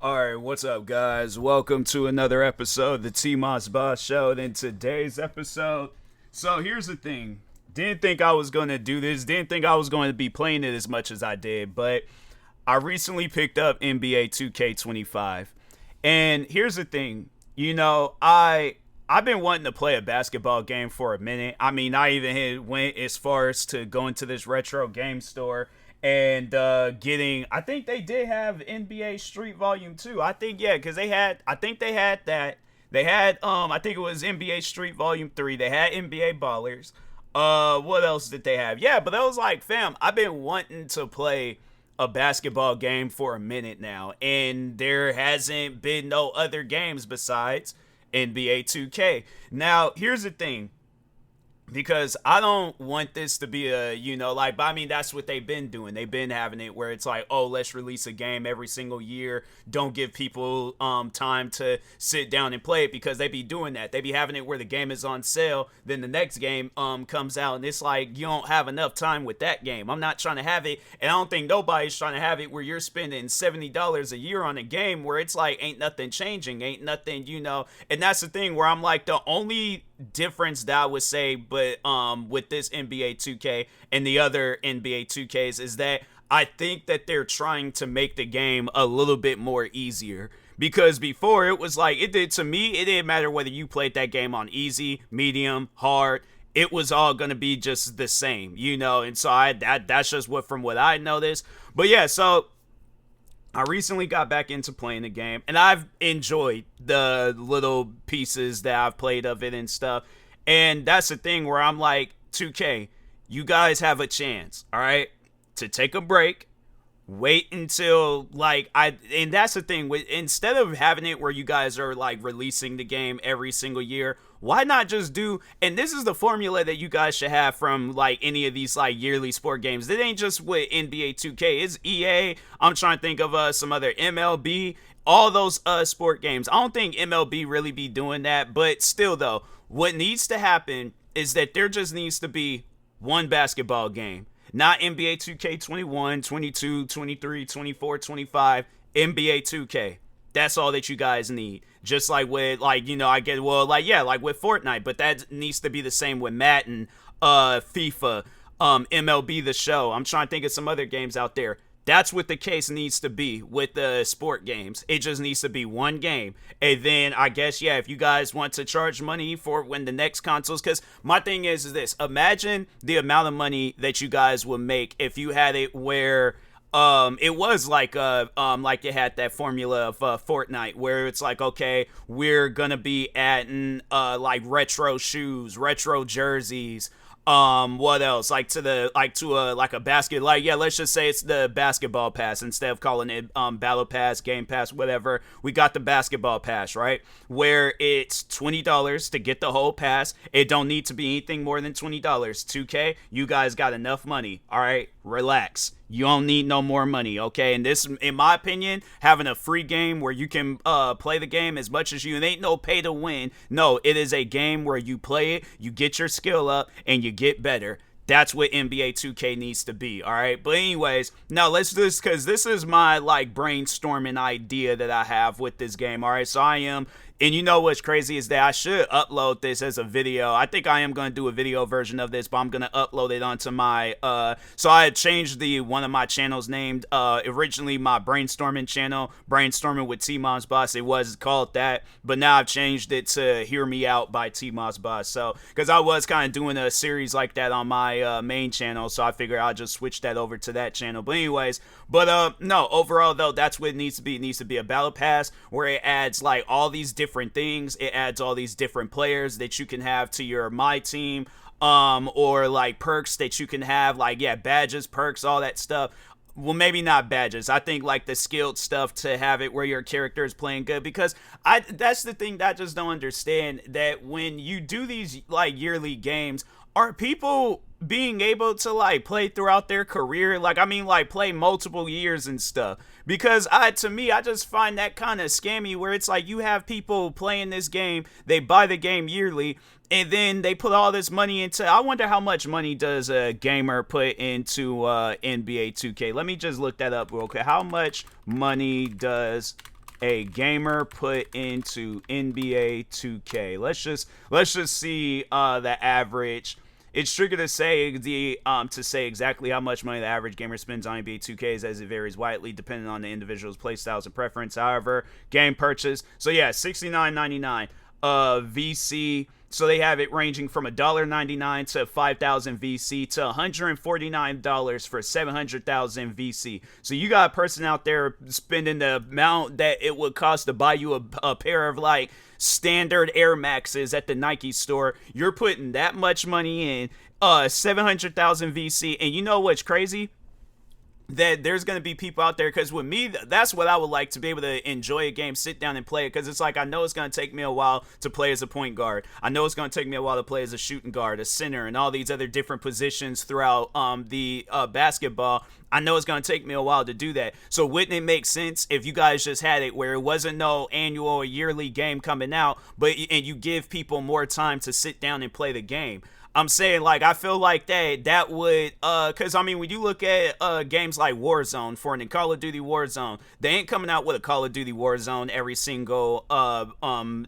Alright, what's up, guys? Welcome to another episode of the TMossBoss Show. And in today's episode, so here's the thing. Didn't think I was going to do this. Didn't think I was going to be playing it as much as I did. But I recently picked up NBA 2K25. And here's the thing. I've been wanting to play a basketball game for a minute. I mean, I even went as far as to go into this retro game store and I think they did have NBA Street Volume 2. I think, yeah, because I think they had that. They had, I think it was NBA Street Volume 3. They had NBA Ballers. What else did they have? Yeah, but that was like, fam, I've been wanting to play a basketball game for a minute now, and there hasn't been no other games besides NBA 2K. Now, here's the thing. Because I don't want this to be but I mean, that's what they've been doing. They've been having it where it's like, oh, let's release a game every single year. Don't give people time to sit down and play it, because they be doing that. They be having it where the game is on sale, then the next game comes out, and it's like, you don't have enough time with that game. I'm not trying to have it, and I don't think nobody's trying to have it where you're spending $70 a year on a game where it's like, ain't nothing changing, ain't nothing, and that's the thing where I'm like, the only difference that I would say, but with this NBA 2K and the other NBA 2Ks, is that I think that they're trying to make the game a little bit more easier. Because before, it was like, it didn't matter whether you played that game on easy, medium, hard. It was all gonna be just the same, and so that's just from what I noticed. But yeah, so I recently got back into playing the game, and I've enjoyed the little pieces that I've played of it and stuff. And that's the thing where I'm like, 2K, you guys have a chance, all right, to take a break, wait until, and that's the thing, instead of having it where you guys are, releasing the game every single year, why not just do, and this is the formula that you guys should have from, any of these, yearly sport games. It ain't just with NBA 2K, it's EA, I'm trying to think of, some other MLB, all those, sport games. I don't think MLB really be doing that, but still, though, what needs to happen is that there just needs to be one basketball game. Not NBA 2K21, 22, 23, 24, 25, NBA 2K. That's all that you guys need. Just like with, with Fortnite, but that needs to be the same with Madden, FIFA, MLB The Show. I'm trying to think of some other games out there. That's what the case needs to be with the sport games. It just needs to be one game. And then I guess, yeah, if you guys want to charge money for when the next consoles, because my thing is this. Imagine the amount of money that you guys would make if you had it where it was like you had that formula of Fortnite, where it's like, okay, we're gonna be adding retro shoes, retro jerseys, what else, to a basket, let's just say it's the basketball pass instead of calling it battle pass, game pass, whatever. We got the basketball pass, right, where it's $20 to get the whole pass. It don't need to be anything more than $20. 2K, you guys got enough money, all right, relax. You don't need no more money, okay? And this, in my opinion, having a free game where you can play the game as much as it ain't no pay to win. No, it is a game where you play it, you get your skill up, and you get better. That's what NBA 2K needs to be, all right? But anyways, now let's do this, because this is my, brainstorming idea that I have with this game, all right? So and you know what's crazy is that I should upload this as a video. I think I am going to do a video version of this, but I'm going to upload it onto my, so I had changed one of my channels named, originally my brainstorming channel, Brainstorming with TMossBoss. It was called that, but now I've changed it to Hear Me Out by TMossBoss. So, because I was kind of doing a series like that on my main channel, so I figured I'll just switch that over to that channel. But anyways, no, overall though, that's what it needs to be. It needs to be a battle pass where it adds all these different things. It adds all these different players that you can have to your my team, or perks that you can have, badges, perks, all that stuff. Well, maybe not badges. I think the skilled stuff to have it where your character is playing good, because that's the thing that I just don't understand, that when you do these yearly games, are people being able to play throughout their career, play multiple years and stuff? Because to me, I just find that kind of scammy, where it's you have people playing this game, they buy the game yearly, and then they put all this money into, I wonder how much money does a gamer put into NBA 2K. Let me just look that up real quick. How much money does a gamer put into NBA 2K. Let's just see the average. It's tricky to say exactly how much money the average gamer spends on NBA 2K as it varies widely depending on the individual's playstyles and preference. However, game purchase. So yeah, $69.99 VC. So they have it ranging from $1.99 to 5,000 VC to $149 for 700,000 VC. So you got a person out there spending the amount that it would cost to buy you a pair of like standard Air Maxes at the Nike store. You're putting that much money in, 700,000 VC, and you know what's crazy? That there's going to be people out there, because with me, that's what I would like, to be able to enjoy a game, sit down and play it, because it's like I know it's going to take me a while to play as a point guard. I know it's going to take me a while to play as a shooting guard, a center, and all these other different positions throughout the basketball. I know it's going to take me a while to do that. So wouldn't it make sense if you guys just had it where it wasn't no annual or yearly game coming out, and you give people more time to sit down and play the game? I'm saying, like, I feel like that would, because, I mean, when you look at games like Warzone, for an Call of Duty Warzone, they ain't coming out with a Call of Duty Warzone every single,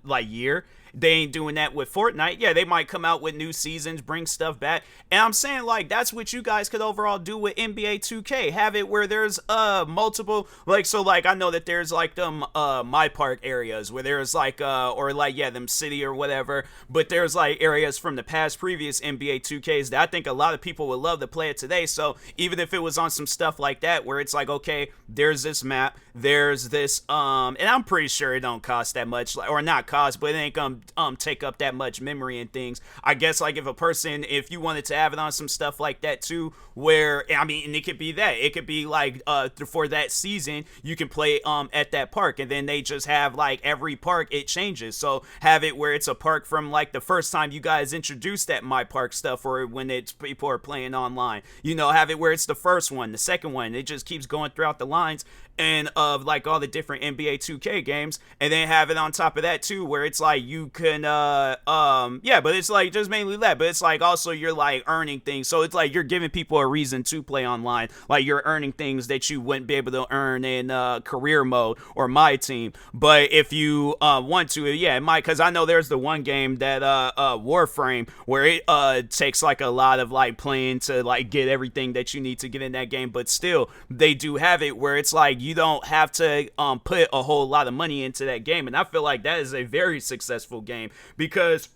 like, year. They ain't doing that with Fortnite. Yeah, they might come out with new seasons, bring stuff back. And I'm saying, like, that's what you guys could overall do with NBA 2K. Have it where there's multiple, like, so, like, I know that there's, like, them my park areas where there's, like, or, like, yeah, them city or whatever. But there's, like, areas from the past previous NBA 2Ks that I think a lot of people would love to play it today. So even if it was on some stuff like that where it's like, okay, there's this map, there's this, and I'm pretty sure it don't cost that much, or not cost, but it ain't gonna take up that much memory and things. I guess, like, if you wanted to have it on some stuff like that too, where, I mean, and it could be like for that season you can play at that park, and then they just have, like, every park it changes. So have it where it's a park from, like, the first time you guys introduced that my park stuff, or when it's people are playing online, you know, have it where it's the first one, the second one, it just keeps going throughout the lines and of, like, all the different NBA 2K games, and then have it on top of that too, where it's like you can yeah, but it's like just mainly that, but it's like also you're, like, earning things. So it's like you're giving people a reason to play online, like you're earning things that you wouldn't be able to earn in career mode or my team. But if you want to, yeah, it might, because I know there's the one game that Warframe, where it takes, like, a lot of, like, playing to, like, get everything that you need to get in that game, but still they do have it where it's like you don't have to put a whole lot of money into that game. And I feel like that is a very successful game, because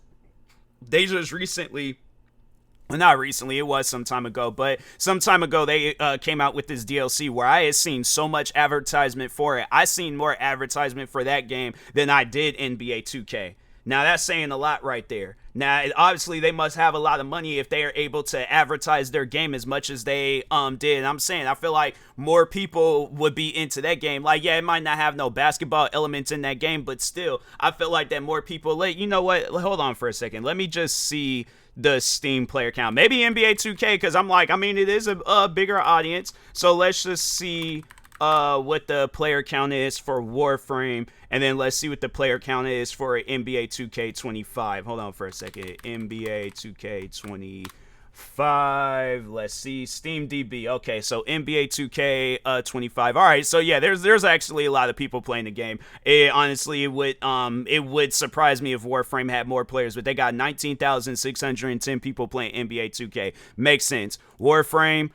they just recently, well, not recently, it was some time ago, but some time ago they came out with this DLC where I had seen so much advertisement for it. I seen more advertisement for that game than I did NBA 2K. Now that's saying a lot right there. Now, obviously, they must have a lot of money if they are able to advertise their game as much as they did. And I'm saying, I feel like more people would be into that game. Like, yeah, it might not have no basketball elements in that game, but still, I feel like that more people, you know what, hold on for a second. Let me just see the Steam player count. Maybe NBA 2K, because I'm like, I mean, it is a bigger audience. So let's just see what the player count is for Warframe, and then let's see what the player count is for NBA 2K25. Hold on for a second. NBA 2K25. Let's see. Steam DB. Okay, so NBA 2K25. All right, so yeah, there's actually a lot of people playing the game. Honestly, it would surprise me if Warframe had more players, but they got 19,610 people playing NBA 2K. Makes sense. Warframe,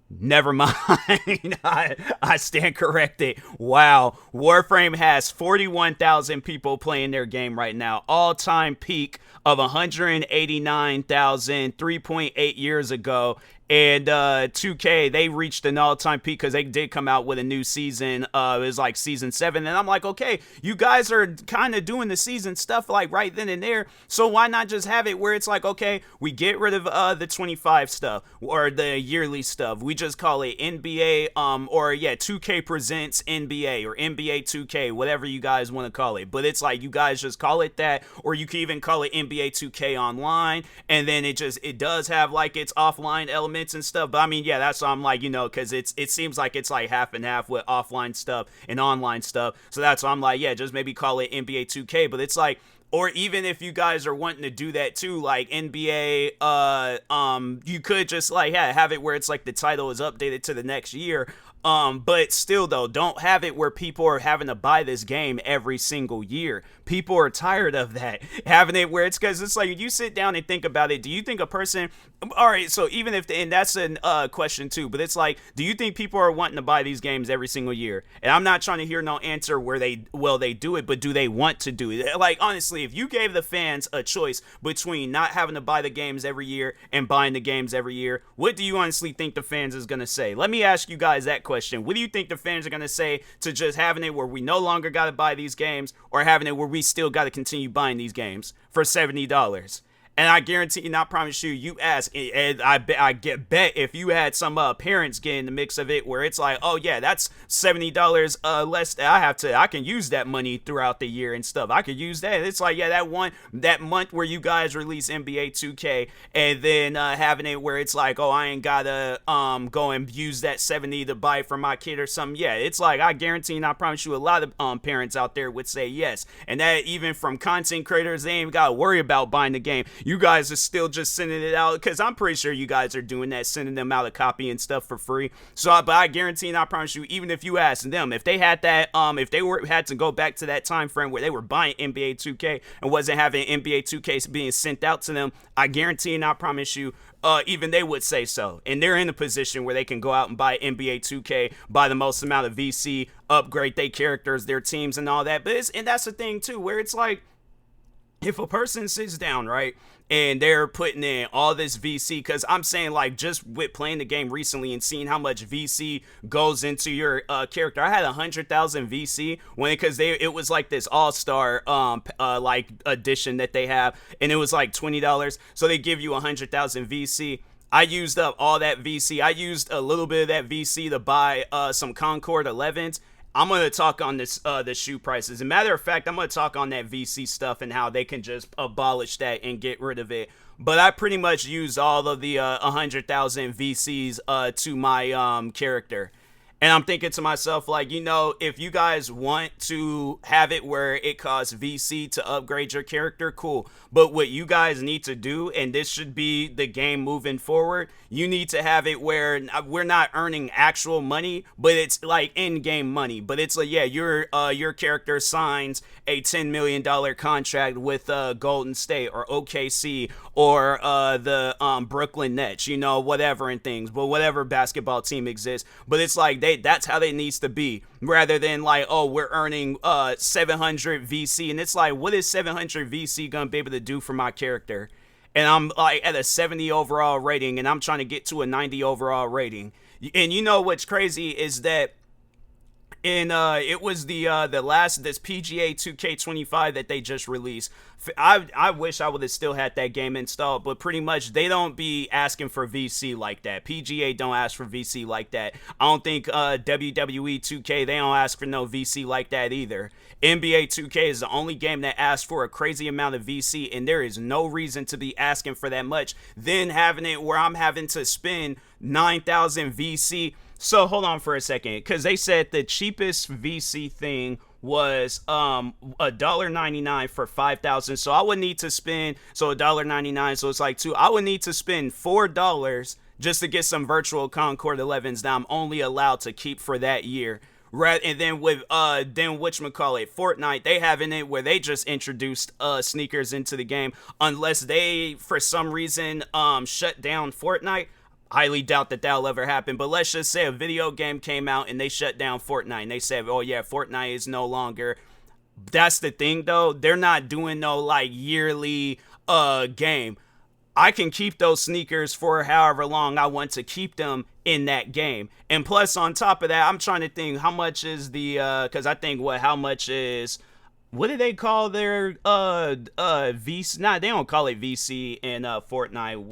never mind. I stand corrected. Wow. Warframe has 41,000 people playing their game right now. All-time peak of 189,000 3.8 years ago. And 2K, they reached an all-time peak because they did come out with a new season. It was like season 7. And I'm like, okay, you guys are kind of doing the season stuff like right then and there. So why not just have it where it's like, okay, we get rid of the 25 stuff or the yearly stuff. We just call it NBA, or yeah, 2K presents NBA or NBA 2K, whatever you guys want to call it. But it's like you guys just call it that, or you can even call it NBA 2K Online. And then it does have like its offline elements and stuff. But I mean, yeah, that's why I'm like, you know, because it seems like it's like half and half with offline stuff and online stuff. So that's why I'm like, yeah, just maybe call it NBA 2K. But it's like, or even if you guys are wanting to do that too, like NBA, you could just like have it where it's like the title is updated to the next year. But still though, don't have it where people are having to buy this game every single year. People are tired of that. Having it where it's because it's like you sit down and think about it. Do you think a person all right, so even if and that's a question too, but it's like, do you think people are wanting to buy these games every single year? And I'm not trying to hear no answer where they do it, but do they want to do it? Like honestly, if you gave the fans a choice between not having to buy the games every year and buying the games every year, what do you honestly think the fans is gonna say? Let me ask you guys that question. What do you think the fans are gonna say to just having it where we no longer gotta buy these games, or having it where we still gotta continue buying these games for $70? And I guarantee, and I promise you ask, and I bet if you had some parents get in the mix of it, where it's like, oh yeah, that's $70 less that I can use that money throughout the year and stuff. I could use that. It's like, yeah, that month where you guys release NBA 2K, and then having it where it's like, oh, I ain't gotta go and use that 70 to buy for my kid or something. Yeah, it's like, I guarantee, and I promise you, a lot of parents out there would say yes, and that even from content creators, they ain't gotta worry about buying the game. You guys are still just sending it out, because I'm pretty sure you guys are doing that, sending them out a copy and stuff for free. So, but I guarantee and I promise you, even if you ask them, if they had that, if they had to go back to that time frame where they were buying NBA 2K and wasn't having NBA 2K being sent out to them, I guarantee and I promise you, even they would say so. And they're in a position where they can go out and buy NBA 2K, buy the most amount of VC, upgrade their characters, their teams, and all that. But and that's the thing too, where it's like, if a person sits down, right, and they're putting in all this VC, because I'm saying, like, just with playing the game recently and seeing how much VC goes into your character, I had 100,000 VC when because it was like this all-star like edition that they have, and it was like $20, so they give you 100,000 VC. I used up all that VC. I used a little bit of that VC to buy some Concord 11s. I'm going to talk on this the shoe prices. As a matter of fact, I'm going to talk on that VC stuff and how they can just abolish that and get rid of it. But I pretty much used all of the 100,000 VCs to my character. And I'm thinking to myself, like, you know, if you guys want to have it where it costs VC to upgrade your character, cool. But what you guys need to do, and this should be the game moving forward, you need to have it where we're not earning actual money, but it's like in-game money. But it's like, yeah, your character signs a $10 million contract with Golden State or OKC or the Brooklyn Nets, you know, whatever and things, but whatever basketball team exists. But it's like that's how it needs to be, rather than like, oh, we're earning 700 VC, and it's like, what is 700 VC gonna be able to do for my character? And I'm like at a 70 overall rating, and I'm trying to get to a 90 overall rating. And you know what's crazy is that it was the last this PGA 2K25 that they just released. I wish I would have still had that game installed, but pretty much they don't be asking for VC like that. PGA don't ask for VC like that. I don't think WWE 2K, they don't ask for no VC like that either. NBA 2K is the only game that asks for a crazy amount of VC, and there is no reason to be asking for that much. Then having it where I'm having to spend 9,000 VC. So hold on for a second, because they said the cheapest VC thing was $1.99 for 5,000. So I would need to spend $1.99. So it's like I would need to spend $4 just to get some virtual Concord 11s that I'm only allowed to keep for that year. Right, and then with whatchamacallit, Fortnite, they have in it where they just introduced sneakers into the game. Unless they for some reason shut down Fortnite. Highly doubt that that'll ever happen, but let's just say a video game came out and they shut down Fortnite and they said, oh yeah, Fortnite is no longer. That's the thing though, they're not doing no like yearly game. I can keep those sneakers for however long I want to keep them in that game. And plus on top of that, I'm trying to think how much is the because I think how much is, what do they call their VC? Nah, they don't call it VC in Fortnite.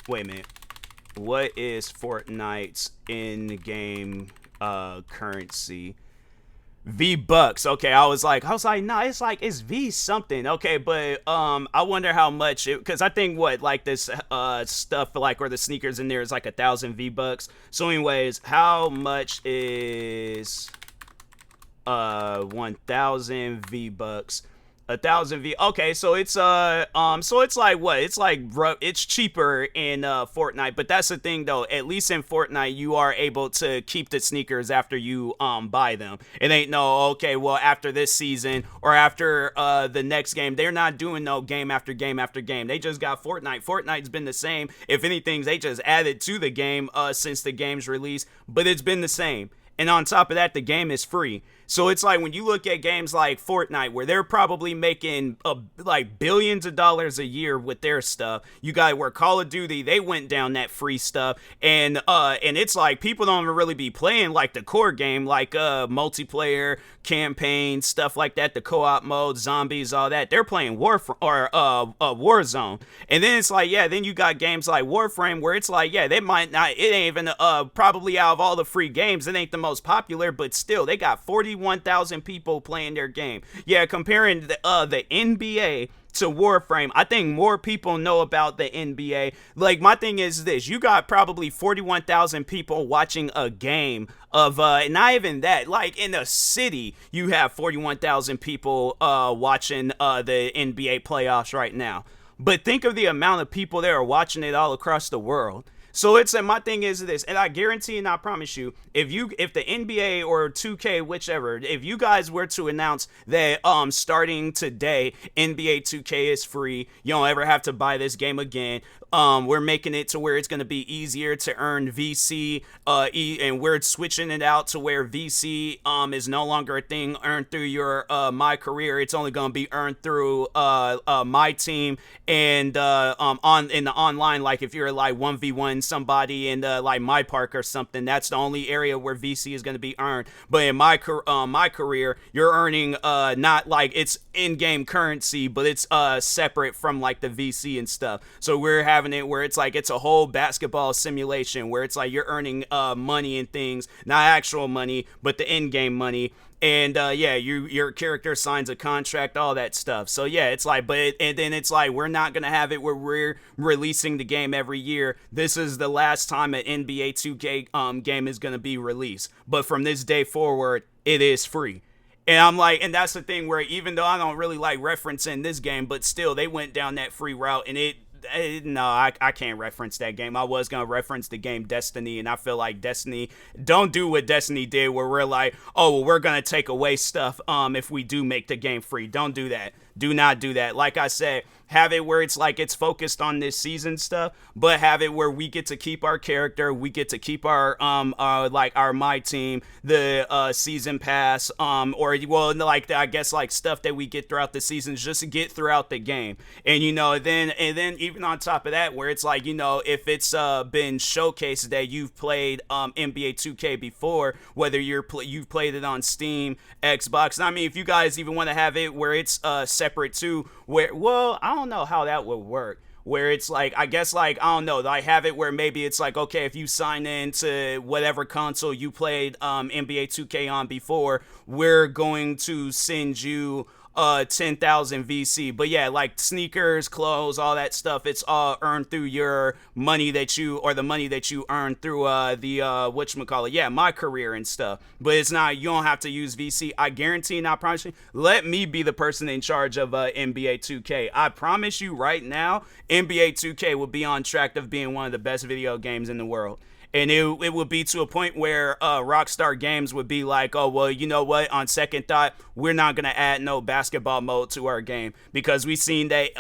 Wait a minute. What is Fortnite's in-game currency? V-Bucks. Okay, I was like, nah, it's V something. Okay, but I wonder how much because I think like this stuff like or the sneakers in there is like 1,000 V-Bucks. So anyways, how much is 1,000 V-Bucks 1,000 V. Okay, so so it's like what? It's like, bro, it's cheaper in Fortnite, but that's the thing though. At least in Fortnite, you are able to keep the sneakers after you buy them. It ain't no, okay, well, after this season or after the next game, they're not doing no game after game after game. They just got Fortnite. Fortnite's been the same. If anything, they just added to the game since the game's release, but it's been the same. And on top of that, the game is free. So it's like when you look at games like Fortnite, where they're probably making like billions of dollars a year with their stuff. You got where Call of Duty, they went down that free stuff, and it's like people don't even really be playing like the core game, like multiplayer, campaign, stuff like that, the co-op mode, zombies, all that. They're playing Warzone, and then it's like, yeah, then you got games like Warframe, where it's like, yeah, they might not, it ain't even probably out of all the free games, it ain't the most popular, but still, they got 41,000 people playing their game. Yeah, comparing the NBA to Warframe, I think more people know about the NBA. Like, my thing is this: you got probably 41,000 people watching a game of not even that. Like in a city, you have 41,000 people watching the NBA playoffs right now. But think of the amount of people that are watching it all across the world. So it's my thing is this, and I guarantee and I promise you, if the NBA or 2K, whichever, if you guys were to announce that starting today, NBA 2K is free, you don't ever have to buy this game again. We're making it to where it's going to be easier to earn VC, and we're switching it out to where VC is no longer a thing earned through your my career. It's only going to be earned through my team and on in the online. Like if you're like 1v1 somebody in like my park or something, that's the only area where VC is going to be earned. But in my career, you're earning not like it's in-game currency, but it's separate from like the VC and stuff. So we're having it where it's like it's a whole basketball simulation where it's like you're earning money and things, not actual money, but the in-game money. And yeah, your character signs a contract, all that stuff. So yeah, it's like, and then it's like we're not gonna have it where we're releasing the game every year. This is the last time an NBA 2K game is gonna be released. But from this day forward, it is free. And I'm like, and that's the thing where even though I don't really like referencing this game, but still they went down that free route, and no, I can't reference that game. I was gonna reference the game Destiny, and I feel like Destiny, don't do what Destiny did where we're like, oh well, we're gonna take away stuff if we do make the game free. Don't do that. Do not do that. Like I said, have it where it's like it's focused on this season stuff, but have it where we get to keep our character, we get to keep our like our my team, the season pass, or well, like I guess like stuff that we get throughout the seasons just to get throughout the game. And you know, then even on top of that, where it's like, you know, if it's been showcased that you've played NBA 2K before, whether you've played it on Steam, Xbox. And I mean, if you guys even want to have it where it's separate too, where, well, I don't know how that would work, where it's like, I guess like, I don't know, I have it where maybe it's like, okay, if you sign in to whatever console you played NBA 2K on before, we're going to send you 10,000 VC. But yeah, like sneakers, clothes, all that stuff, it's all earned through your money that you, or the money that you earn through the whatchamacallit, yeah, my career and stuff. But it's not, you don't have to use VC. I guarantee, and I promise you, let me be the person in charge of NBA 2K. I promise you right now, NBA 2K will be on track of being one of the best video games in the world. And it would be to a point where Rockstar Games would be like, oh, well, you know what? On second thought, we're not going to add no basketball mode to our game. Because we've seen that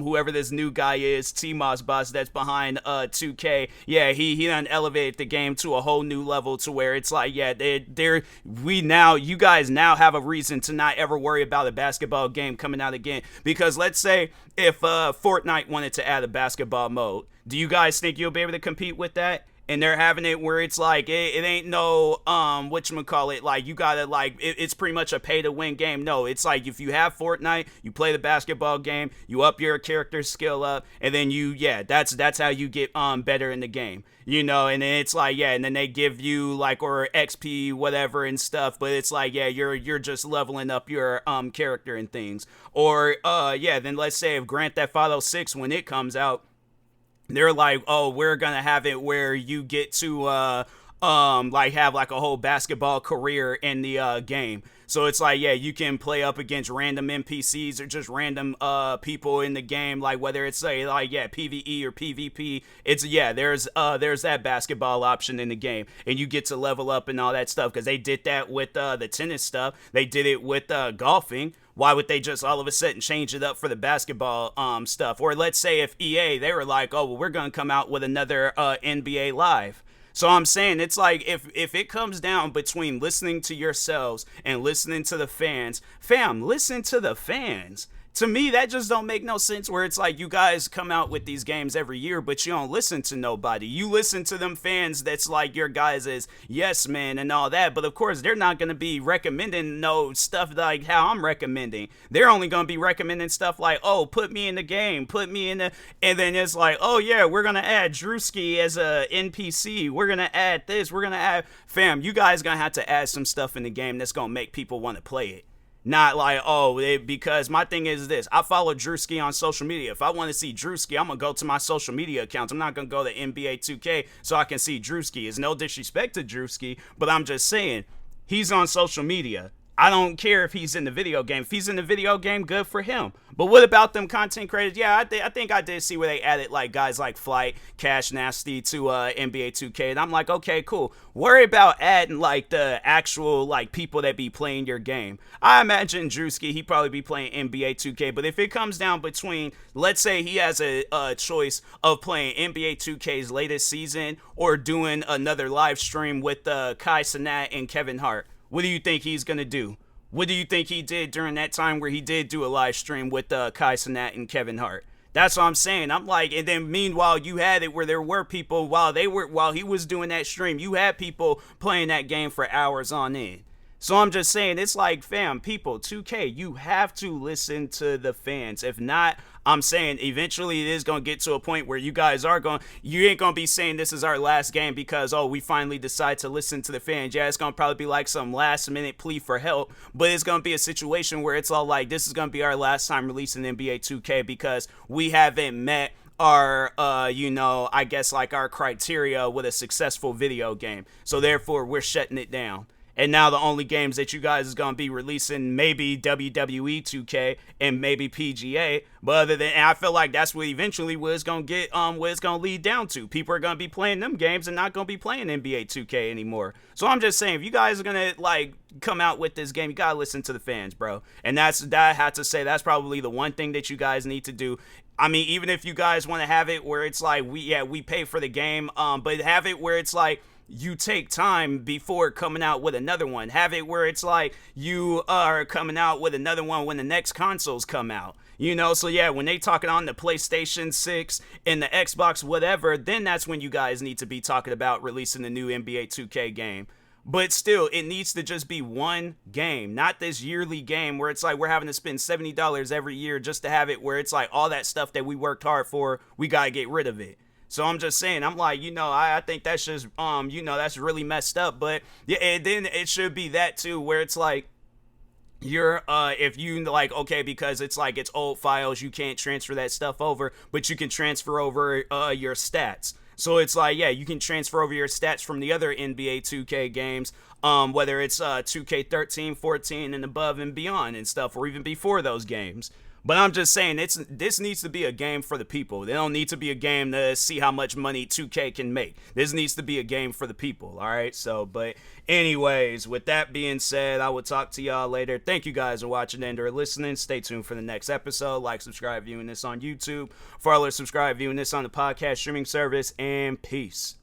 whoever this new guy is, TMossBoss, that's behind 2K, yeah, he done elevated the game to a whole new level to where it's like, yeah, you guys now have a reason to not ever worry about a basketball game coming out again. Because let's say if Fortnite wanted to add a basketball mode, do you guys think you'll be able to compete with that? And they're having it where it's like it ain't no whatchamacallit, like you gotta like it's pretty much a pay to win game. No, it's like if you have Fortnite, you play the basketball game, you up your character skill up, and then that's how you get better in the game. You know, and then it's like, yeah, and then they give you like or XP whatever and stuff, but it's like, yeah, you're just leveling up your character and things. Or then let's say if Grand Theft Auto 6 when it comes out, they're like, oh, we're gonna have it where you get to like have like a whole basketball career in the game. So it's like, yeah, you can play up against random NPCs or just random people in the game, like whether it's say like yeah PvE or PvP. It's yeah, there's that basketball option in the game, and you get to level up and all that stuff because they did that with the tennis stuff. They did it with golfing. Why would they just all of a sudden change it up for the basketball stuff? Or let's say if EA, they were like, oh well, we're gonna come out with another NBA Live. So I'm saying it's like if it comes down between listening to yourselves and listening to the fans, fam, listen to the fans. To me, that just don't make no sense where it's like you guys come out with these games every year, but you don't listen to nobody. You listen to them fans that's like your guys as yes man and all that, but of course they're not going to be recommending no stuff like how I'm recommending. They're only going to be recommending stuff like, oh, put me in the game, put me in the, and then it's like, oh yeah, we're going to add Drewski as a NPC. We're going to add this. We're going to add, fam, you guys going to have to add some stuff in the game that's going to make people want to play it. Not like, because my thing is this. I follow Drewski on social media. If I want to see Drewski, I'm going to go to my social media accounts. I'm not going to go to NBA 2K so I can see Drewski. It's no disrespect to Drewski, but I'm just saying, he's on social media. I don't care if he's in the video game. If he's in the video game, good for him. But what about them content creators? Yeah, I think I did see where they added like guys like Flight, Cash Nasty to NBA 2K. And I'm like, okay, cool. Worry about adding like the actual like people that be playing your game. I imagine Drewski, he probably be playing NBA 2K. But if it comes down between, let's say he has a choice of playing NBA 2K's latest season or doing another live stream with Kai Cenat and Kevin Hart. What do you think he's going to do? What do you think he did during that time where he did do a live stream with Kai Cenat and Kevin Hart? That's what I'm saying. I'm like, and then meanwhile, you had it where there were people while he was doing that stream, you had people playing that game for hours on end. So I'm just saying, it's like, fam, people, 2K, you have to listen to the fans. If not, I'm saying eventually it is going to get to a point where you guys are you ain't going to be saying this is our last game because, oh, we finally decide to listen to the fans. Yeah, it's going to probably be like some last minute plea for help, but it's going to be a situation where it's all like, this is going to be our last time releasing NBA 2K because we haven't met our I guess like our criteria with a successful video game. So therefore we're shutting it down. And now the only games that you guys is going to be releasing maybe WWE 2K and maybe PGA. But other than, and I feel like that's what eventually what it's going to get, what it's going to lead down to. People are going to be playing them games and not going to be playing NBA 2K anymore. So I'm just saying, if you guys are going to like come out with this game, you got to listen to the fans, bro. And that I have to say, that's probably the one thing that you guys need to do. I mean, even if you guys want to have it where it's like, we pay for the game, but have it where it's like, you take time before coming out with another one. Have it where it's like you are coming out with another one when the next consoles come out. So yeah, when they talking on the PlayStation 6 and the Xbox whatever, then that's when you guys need to be talking about releasing the new NBA 2K game. But still, it needs to just be one game, not this yearly game where it's like we're having to spend $70 every year just to have it where it's like all that stuff that we worked hard for, we got to get rid of it. So I'm just saying, I'm like, I think that's just, that's really messed up. But yeah, and then it should be that too, where it's like, if you like, okay, because it's like it's old files, you can't transfer that stuff over, but you can transfer over your stats. So it's like, yeah, you can transfer over your stats from the other NBA 2K games, whether it's 2K13, 14, and above and beyond and stuff, or even before those games. But I'm just saying, this needs to be a game for the people. They don't need to be a game to see how much money 2K can make. This needs to be a game for the people, all right? So, but anyways, with that being said, I will talk to y'all later. Thank you guys for watching and or listening. Stay tuned for the next episode. Like, subscribe, viewing this on YouTube. Follow, subscribe, viewing this on the podcast streaming service. And peace.